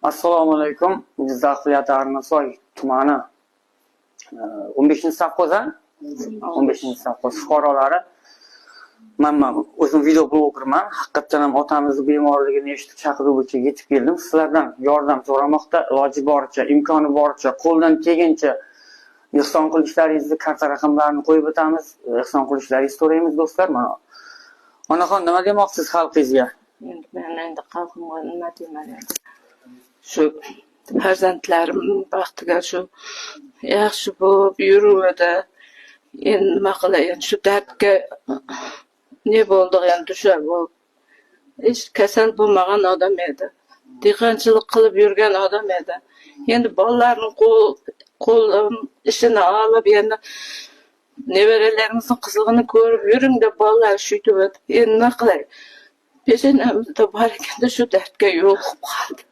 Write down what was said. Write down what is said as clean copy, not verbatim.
Assalomu alaykum. Jizzax viloyati Arnasoy tumani 15-safxoz, 15-safxoz fuqarolari. Men o'zim video blogerman. Haqiqatan ham otamizni bemorligini eshitib chaqiruvga yetib keldim. Sizlardan yordam so'ramoqda, iloji boricha, imkoni boricha, qo'ldan kelgancha ehson qilishlaringizni, karta raqamlarini qo'yib o'tamiz. Ehson qilishlaringizni so'raymiz do'stlar. Mana onaxon nima demoqsiz xalqingizga? Men endi xalqimga nima deyman endi. Shu farzandlarim baxtiga shu yaxshi bo'lib yuruvdi. Endi nima qilayin, shu dardga ne bo'ldi endi o'sha bu hech kasal bo'lmagan odam edi. Dehqonchilik qilib yurgan odam edi. Endi bolalarning qo'l ishini olib endi nevaralarimizning qizlig'ini ko'rib yuring deb bolalar shuytib o'tib. Endi nima qilay? Peshanamizda bor ekanda shu dardga yo'liqib qoldi.